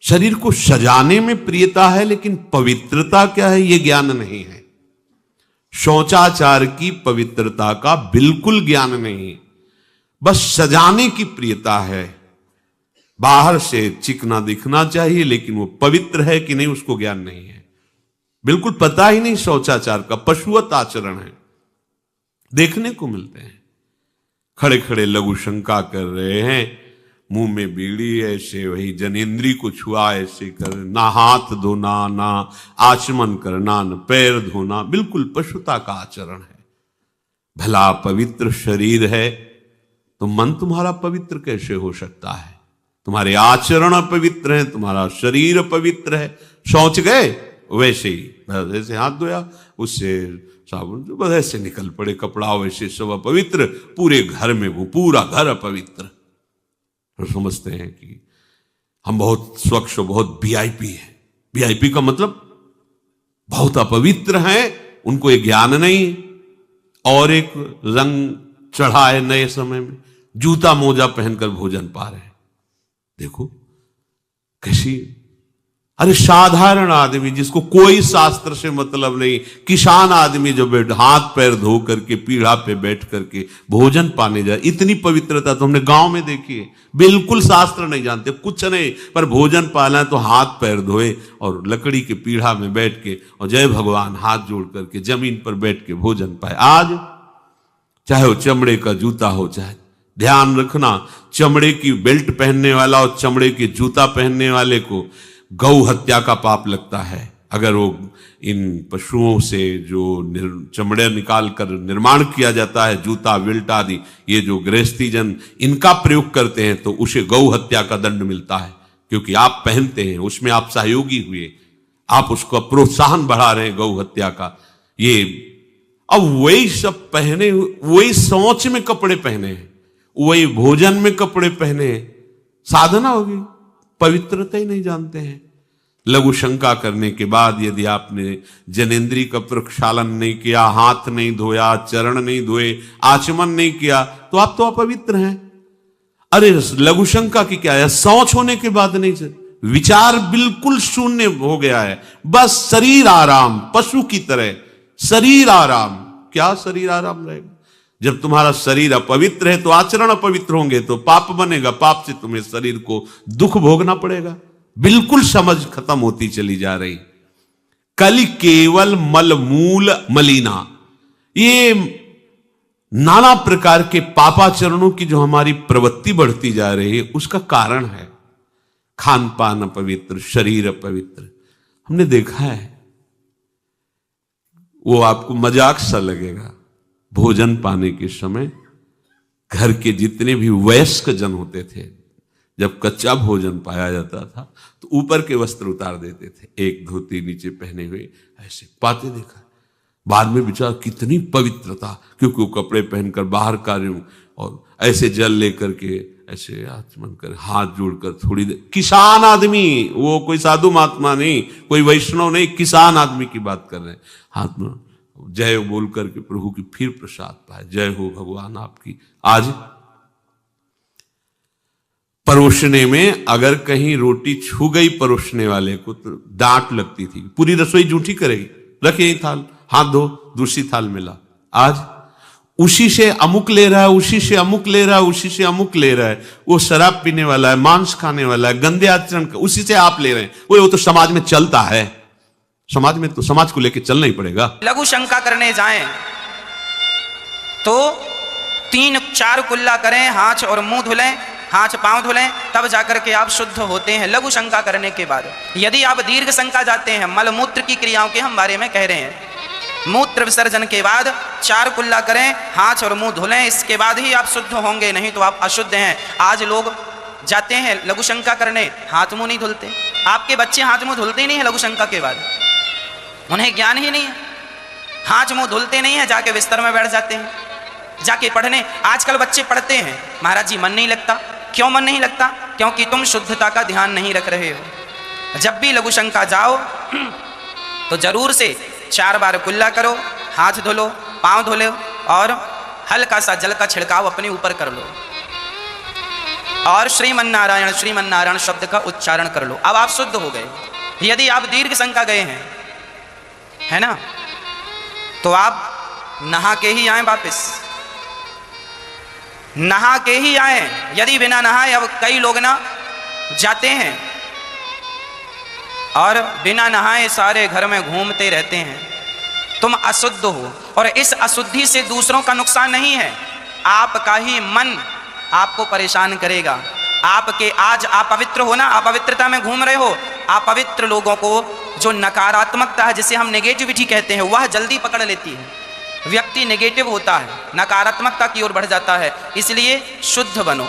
शरीर को सजाने में प्रियता है, लेकिन पवित्रता क्या है ये ज्ञान नहीं है। शौचाचार की पवित्रता का बिल्कुल ज्ञान नहीं है, बस सजाने की प्रियता है। बाहर से चिकना दिखना चाहिए, लेकिन वो पवित्र है कि नहीं उसको ज्ञान नहीं है, बिल्कुल पता ही नहीं। शौचाचार का पशुवत आचरण है, देखने को मिलते हैं। खड़े खड़े लघु शंका कर रहे हैं, मुंह में बीड़ी, ऐसे वही जनेन्द्री को छुआ ऐसे कर, ना हाथ धोना, ना आचमन करना, न पैर धोना, बिल्कुल पशुता का आचरण है। भला पवित्र शरीर है तो मन तुम्हारा पवित्र कैसे हो सकता है? तुम्हारे आचरण अपवित्र हैं, तुम्हारा शरीर पवित्र है। शौच गए वैसे ही, जैसे हाथ धोया उससे साबुन जो बस ऐसे निकल पड़े कपड़ा, वैसे सब अपवित्र, पूरे घर में वो पूरा घर अपवित्र। तो समझते हैं कि हम बहुत स्वच्छ, बहुत वीआईपी हैं। वीआईपी का मतलब बहुत अपवित्र हैं, उनको ये ज्ञान नहीं। और एक रंग चढ़ा है नए समय में, जूता मोजा पहनकर भोजन पा रहे हैं। देखो कैसी, अरे साधारण आदमी जिसको कोई शास्त्र से मतलब नहीं, किसान आदमी जो हाथ पैर धो करके पीढ़ा पे बैठ करके भोजन पाने जाए, इतनी पवित्रता तो हमने गांव में देखी है। बिल्कुल शास्त्र नहीं जानते, कुछ नहीं, पर भोजन पाना है तो हाथ पैर धोए और लकड़ी के पीढ़ा में बैठ के और जय भगवान हाथ जोड़ करके जमीन पर बैठ के भोजन पाए। आज चाहे वो चमड़े का जूता हो, चाहे ध्यान रखना, चमड़े की बेल्ट पहनने वाला और चमड़े के जूता पहनने वाले को गौ हत्या का पाप लगता है। अगर वो इन पशुओं से जो चमड़े निकाल कर निर्माण किया जाता है, जूता बेल्ट आदि, ये जो गृहस्थी जन इनका प्रयोग करते हैं तो उसे गौ हत्या का दंड मिलता है, क्योंकि आप पहनते हैं, उसमें आप सहयोगी हुए, आप उसको प्रोत्साहन बढ़ा रहे हैं गौ हत्या का। ये अब वही सब पहने, वही सोच में कपड़े पहने हैं, वही भोजन में कपड़े पहने हैं, साधना होगी, पवित्रता ही नहीं जानते हैं। लघु शंका करने के बाद यदि आपने जनेन्द्री का प्रक्षालन नहीं किया, हाथ नहीं धोया, चरण नहीं धोए, आचमन नहीं किया, तो आप तो अपवित्र हैं। अरे लघु शंका की क्या है, शौच होने के बाद नहीं, विचार बिल्कुल शून्य हो गया है, बस शरीर आराम, पशु की तरह शरीर आराम। क्या शरीर आराम रहेगा? जब तुम्हारा शरीर अपवित्र है तो आचरण अपवित्र होंगे, तो पाप बनेगा, पाप से तुम्हें शरीर को दुख भोगना पड़ेगा। बिल्कुल समझ खत्म होती चली जा रही। कल केवल मल मूल मलिना, ये नाना प्रकार के पापाचरणों की जो हमारी प्रवृत्ति बढ़ती जा रही है, उसका कारण है खान पान अपवित्र, शरीर अपवित्र। हमने देखा है, वो आपको मजाक सा लगेगा, भोजन पाने के समय घर के जितने भी वयस्क जन होते थे, जब कच्चा भोजन पाया जाता था तो ऊपर के वस्त्र उतार देते थे, एक धोती नीचे पहने हुए ऐसे पाते देखा। बाद में विचार कितनी पवित्रता, क्योंकि वो कपड़े पहनकर बाहर कार्यों और ऐसे जल लेकर के ऐसे आचमन कर हाथ जोड़कर थोड़ी देर, किसान आदमी, वो कोई साधु महात्मा नहीं, कोई वैष्णव नहीं, किसान आदमी की बात कर रहे हैं। हाथ में जय बोल करके प्रभु की फिर प्रसाद पाए, जय हो भगवान आपकी। आज परोसने में अगर कहीं रोटी छू गई परोसने वाले को तो डांट लगती थी, पूरी रसोई जूठी करेगी, रखे थाल, हाथ धो, दूसरी थाल मिला। आज उसी से अमुक ले रहा है, उसी से अमुक ले रहा है, उसी से अमुक ले रहा है, वो शराब पीने वाला है, मांस खाने वाला है, गंदे आचरण का, उसी से आप ले रहे हैं। वो तो समाज में चलता है, समाज में तो समाज को लेकर चलना ही पड़ेगा। लघु शंका करने जाएं तो 3-4 कुल्ला करें, हाथ और मुंह धुलें, हाथ पांव धुलें, तब जाकर के आप शुद्ध होते हैं लघु शंका करने के बाद। यदि आप दीर्घ शंका जाते हैं, मल मूत्र की क्रियाओं के हम बारे में कह रहे हैं, मूत्र विसर्जन के बाद 4 कुल्ला करें, हाथ और मुंह धुलें, इसके बाद ही आप शुद्ध होंगे, नहीं तो आप अशुद्ध हैं। आज लोग जाते हैं लघु शंका करने, हाथ मुंह नहीं धुलते। आपके बच्चे हाथ मुंह धुलते ही नहीं है लघु शंका के बाद, उन्हें ज्ञान ही नहीं है, हाथ मुंह धुलते नहीं है, जाके बिस्तर में बैठ जाते हैं, जाके पढ़ने। आजकल बच्चे पढ़ते हैं, महाराज जी मन नहीं लगता। क्यों मन नहीं लगता? क्योंकि तुम शुद्धता का ध्यान नहीं रख रहे हो। जब भी लघु शंका जाओ तो जरूर से 4 बार कुल्ला करो, हाथ धो लो, पाँव धो लो और हल्का सा जल का छिड़काव अपने ऊपर कर लो। और श्रीमन्नारायण श्रीमन्नारायण शब्द का उच्चारण कर लो। अब आप शुद्ध हो गए। यदि आप दीर्घ शंका गए हैं, है ना, तो आप नहा के ही आए, वापस नहा के ही आए। यदि बिना नहाए, अब कई लोग ना जाते हैं और बिना नहाए सारे घर में घूमते रहते हैं। तुम अशुद्ध हो और इस अशुद्धि से दूसरों का नुकसान नहीं है, आपका ही मन आपको परेशान करेगा। आपके आज आप पवित्र हो ना, अपवित्रता में घूम रहे हो। अपवित्र लोगों को जो नकारात्मकता है, जिसे हम नेगेटिविटी कहते हैं, वह जल्दी पकड़ लेती है। व्यक्ति नेगेटिव होता है, नकारात्मकता की ओर बढ़ जाता है। इसलिए शुद्ध बनो।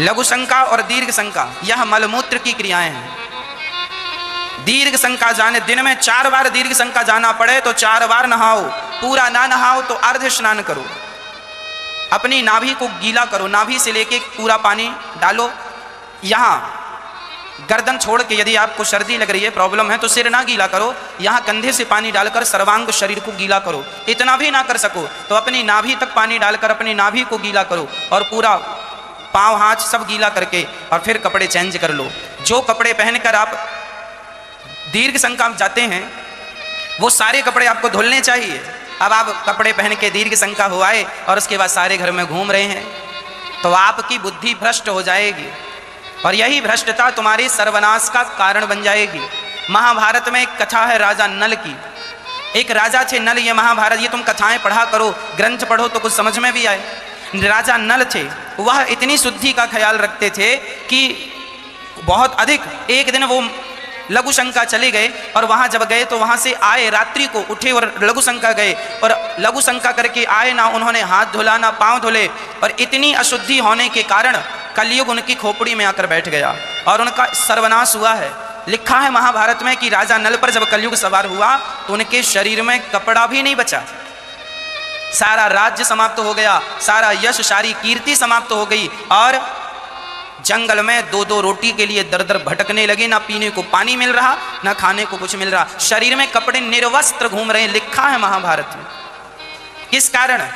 लघु शंका और दीर्घ शंका यह मलमूत्र की क्रियाएं हैं। दीर्घ शंका जाने, दिन में 4 बार दीर्घ शंका जाना पड़े तो 4 बार नहाओ। पूरा ना नहाओ तो अर्ध स्नान करो। अपनी नाभि को गीला करो, नाभि से लेके पूरा पानी डालो। यहाँ गर्दन छोड़ के, यदि आपको सर्दी लग रही है, प्रॉब्लम है, तो सिर ना गीला करो। यहाँ कंधे से पानी डालकर सर्वांग शरीर को गीला करो। इतना भी ना कर सको तो अपनी नाभि तक पानी डालकर अपनी नाभि को गीला करो और पूरा पाँव हाथ सब गीला करके और फिर कपड़े चेंज कर लो। जो कपड़े पहनकर आप दीर्घ शंका में जाते हैं वो सारे कपड़े आपको धुलने चाहिए। अब आप कपड़े पहन के दीर्घ शंका हो आए और उसके बाद सारे घर में घूम रहे हैं तो आपकी बुद्धि भ्रष्ट हो जाएगी और यही भ्रष्टता तुम्हारी सर्वनाश का कारण बन जाएगी। महाभारत में एक कथा है राजा नल की। एक राजा थे नल, ये महाभारत, ये तुम कथाएं पढ़ा करो, ग्रंथ पढ़ो तो कुछ समझ में भी आए। राजा नल थे, वह इतनी शुद्धि का ख्याल रखते थे कि बहुत अधिक। एक दिन वो लघु शंका चले गए और वहाँ जब गए तो वहाँ से आए, रात्रि को उठे और लघु शंका गए और लघु शंका करके आए ना उन्होंने हाथ धुला ना पाँव धुले और इतनी अशुद्धि होने के कारण कलयुग उनकी खोपड़ी में आकर बैठ गया और उनका सर्वनाश हुआ है। लिखा है महाभारत में कि राजा नल पर जब कलयुग सवार हुआ तो उनके शरीर में कपड़ा भी नहीं बचा। सारा राज्य समाप्त हो गया, सारा यश, सारी कीर्ति समाप्त हो गई और जंगल में 2-2 रोटी के लिए दर दर भटकने लगे। ना पीने को पानी मिल रहा, ना खाने को कुछ मिल रहा, शरीर में कपड़े निर्वस्त्र घूम रहे। लिखा है महाभारत में। किस कारण?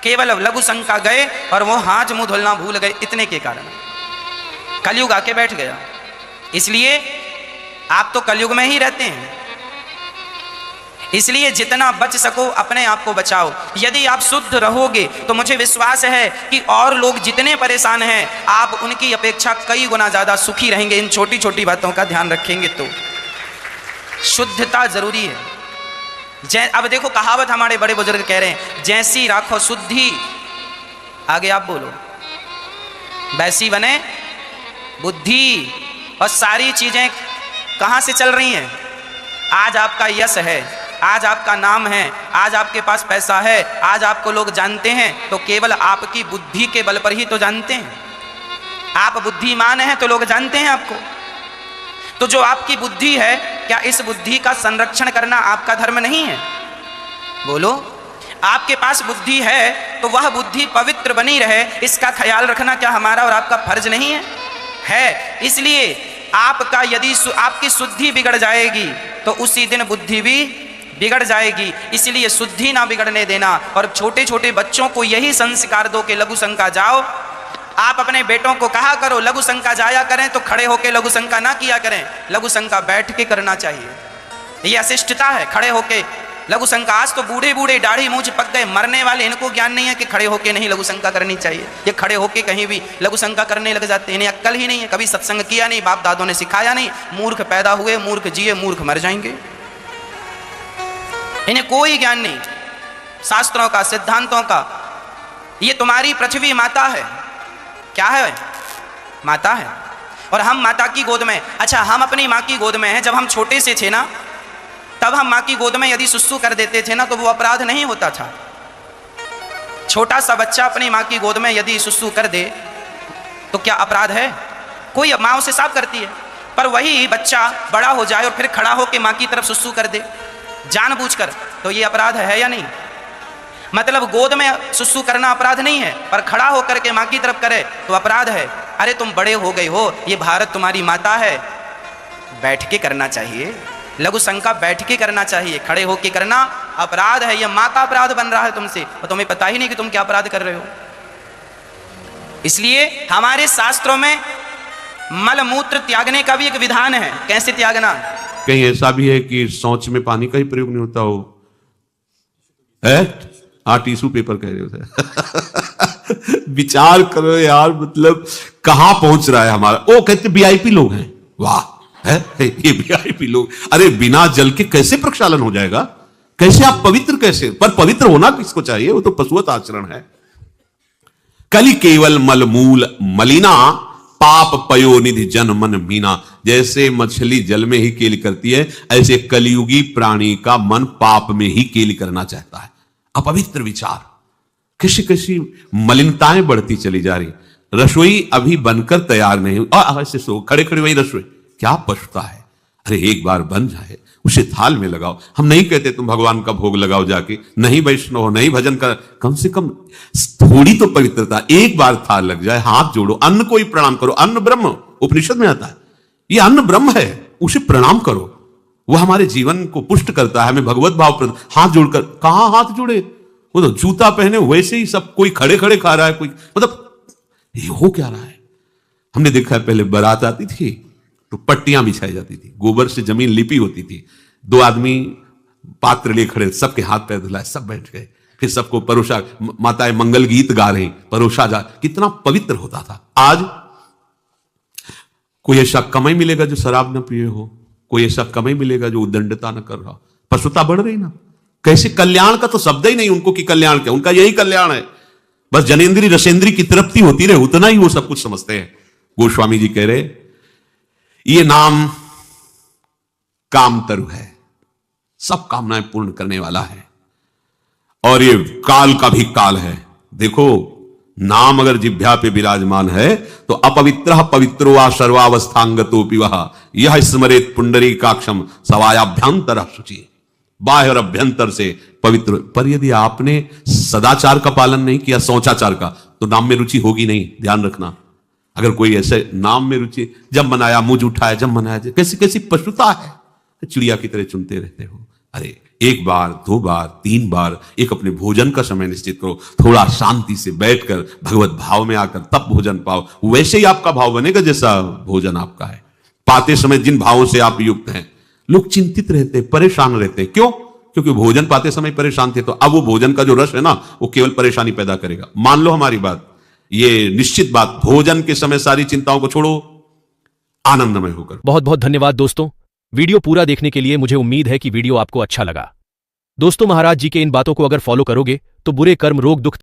केवल लघु शंका गए और वो हाथ मुंह धुलना भूल गए, इतने के कारण कलयुग आके बैठ गया। इसलिए आप तो कलयुग में ही रहते हैं, इसलिए जितना बच सको अपने आप को बचाओ। यदि आप शुद्ध रहोगे तो मुझे विश्वास है कि और लोग जितने परेशान हैं आप उनकी अपेक्षा कई गुना ज़्यादा सुखी रहेंगे। इन छोटी छोटी बातों का ध्यान रखेंगे तो शुद्धता जरूरी है। अब देखो कहावत हमारे बड़े बुजुर्ग कह रहे हैं, जैसी राखो शुद्धि, आगे आप बोलो, वैसी बने बुद्धि। और सारी चीजें कहाँ से चल रही हैं? आज आपका यश है, आज आपका नाम है, आज आपके पास पैसा है, आज आपको लोग जानते हैं तो केवल आपकी बुद्धि के बल पर ही तो जानते हैं। आप बुद्धिमान हैं तो लोग जानते हैं आपको। तो जो आपकी बुद्धि है, क्या इस बुद्धि का संरक्षण करना आपका धर्म नहीं है? बोलो। आपके पास बुद्धि है तो वह बुद्धि पवित्र बनी रहे, इसका ख्याल रखना क्या हमारा और आपका फर्ज नहीं है? है। इसलिए आपका यदि आपकी शुद्धि बिगड़ जाएगी तो उसी दिन बुद्धि भी बिगड़ जाएगी। इसलिए शुद्धि ना बिगड़ने देना। और छोटे छोटे बच्चों को यही संस्कार दो कि लघु शंका जाओ। आप अपने बेटों को कहा करो लघु शंका जाया करें तो खड़े होकर लघु शंका ना किया करें, लघु शंका बैठ के करना चाहिए। ये अशिष्टता है, खड़े होके लघु शंका। आज तो बूढ़े बूढ़े दाढ़ी मूंछ पक गए, मरने वाले, इनको ज्ञान नहीं है कि खड़े होके नहीं लघु शंका करनी चाहिए। ये खड़े होके कहीं भी लघु शंका करने लग जाते हैं, इन्हें अक्ल ही नहीं है, कभी सत्संग किया नहीं, बाप दादों ने सिखाया नहीं। मूर्ख पैदा हुए, मूर्ख जिए, मूर्ख मर जाएंगे। इन्हें कोई ज्ञान नहीं शास्त्रों का, सिद्धांतों का। ये तुम्हारी पृथ्वी माता है। क्या है? माता है। और हम माता की गोद में। अच्छा, हम अपनी माँ की गोद में हैं। जब हम छोटे से थे ना, तब हम माँ की गोद में यदि सुसु कर देते थे ना तो वो अपराध नहीं होता था। छोटा सा बच्चा अपनी माँ की गोद में यदि सुसु कर दे तो क्या अपराध है? कोई माँ उसे साफ करती है। पर वही बच्चा बड़ा हो जाए और फिर खड़ा होकर माँ की तरफ सुसु कर दे जानबूझकर, तो ये अपराध है या नहीं? मतलब गोद में सुसु करना अपराध नहीं है, पर खड़ा होकर के माँ की तरफ करे तो अपराध है। अरे तुम बड़े हो गए हो, ये भारत तुम्हारी माता है, बैठ के करना चाहिए। लघु शंका बैठ के करना चाहिए, खड़े होके करना अपराध है। ये माँ का अपराध बन रहा है तुमसे और तुम्हें पता ही नहीं कि तुम क्या अपराध कर रहे हो। इसलिए हमारे शास्त्रों में मल मूत्र त्यागने का भी एक विधान है। कैसे त्यागना? कहीं ऐसा भी है कि शौच में पानी का ही प्रयोग नहीं होता हो, है? टिश्यू पेपर कह रहे हो। विचार करो यार, मतलब कहां पहुंच रहा है हमारा। ओ कहते वीआईपी लोग हैं, वाह है ये वीआईपी लोग। अरे बिना जल के कैसे प्रक्षालन हो जाएगा? कैसे आप पवित्र कैसे? पर पवित्र होना किसको चाहिए? वो तो पशुवत आचरण है। कली केवल मलमूल मलिना पाप पयोनिधि जन मन मीना। जैसे मछली जल में ही केली करती है, ऐसे कलियुगी प्राणी का मन पाप में ही केली करना चाहता है। अपवित्र विचार, कैसी कैसी मलिनताएं बढ़ती चली जा रही। रसोई अभी बनकर तैयार नहीं हुई, ऐसे सो खड़े खड़े वही रसोई, क्या पछता है। अरे एक बार बन जाए उसे थाल में लगाओ। हम नहीं कहते तुम भगवान का भोग लगाओ जाके, नहीं वैष्णव हो, नहीं भजन कर, कम से कम थोड़ी तो पवित्रता। एक बार थाल लग जाए, हाथ जोड़ो, अन्न को ही प्रणाम करो। अन्न ब्रह्म, उपनिषद में आता है, ये अन्न ब्रह्म है, उसे प्रणाम करो। वो हमारे जीवन को पुष्ट करता है, हमें भगवत भाव। हाथ जोड़कर, कहां हाथ जोड़े? वो तो जूता पहने वैसे ही सब कोई खड़े खड़े खा रहा है, कोई मतलब ये हो क्या रहा है। हमने देखा है पहले बारात आती थी तो पट्टियां बिछाई जाती थी, गोबर से जमीन लिपी होती थी, दो आदमी पात्र लिए खड़े, सबके हाथ पैर धुलाए, सब बैठ गए, फिर सबको परोसा, माताएं मंगल गीत गा रही, परोसा जा, कितना पवित्र होता था। आज कोई ऐसा कमाई मिलेगा जो शराब न पिए हो, कोई ऐसा कमाई मिलेगा जो उद्दंडता न कर रहा। पशुता बढ़ रही ना। कैसे कल्याण का तो शब्द ही नहीं उनको कि कल्याण क्या, उनका यही कल्याण है, बस जनेन्द्री रसेंद्री की तृप्ति होती रहे, उतना ही वो सब कुछ समझते हैं। गोस्वामी जी कह रहे ये नाम कामतरु है, सब कामनाएं पूर्ण करने वाला है, और ये काल का भी काल है। देखो नाम अगर जिह्वा पे विराजमान है तो अपवित्र पवित्रो वा सर्वावस्थांगतोपि वह यह स्मरेत पुंडरीकाक्षम सवायाभ्यंतर शुचि। बाह्य और अभ्यंतर से पवित्र। पर यदि आपने सदाचार का पालन नहीं किया, शौचाचार का, तो नाम में रुचि होगी नहीं, ध्यान रखना। अगर कोई ऐसे नाम में रुचि, जब मनाया मुझ उठाया, जब मनाया, कैसी कैसी पशुता है, चिड़िया की तरह चुनते रहते हो। अरे एक बार, दो बार, तीन बार एक अपने भोजन का समय निश्चित करो, थोड़ा शांति से बैठकर भगवत भाव में आकर तब भोजन पाओ, वैसे ही आपका भाव बनेगा जैसा भोजन आपका है। पाते समय जिन भावों से आप युक्त हैं, लोग चिंतित रहते, परेशान रहते, क्यों? क्योंकि भोजन पाते समय परेशान थे, तो अब वो भोजन का जो रस है ना, वो केवल परेशानी पैदा करेगा। मान लो हमारी बात, ये निश्चित बात, भोजन के समय सारी चिंताओं को छोड़ो, आनंदमय होकर। बहुत बहुत धन्यवाद दोस्तों, वीडियो पूरा देखने के लिए। मुझे उम्मीद है कि वीडियो आपको अच्छा लगा। दोस्तों महाराज जी के इन बातों को अगर फॉलो करोगे तो बुरे कर्म, रोग, दुख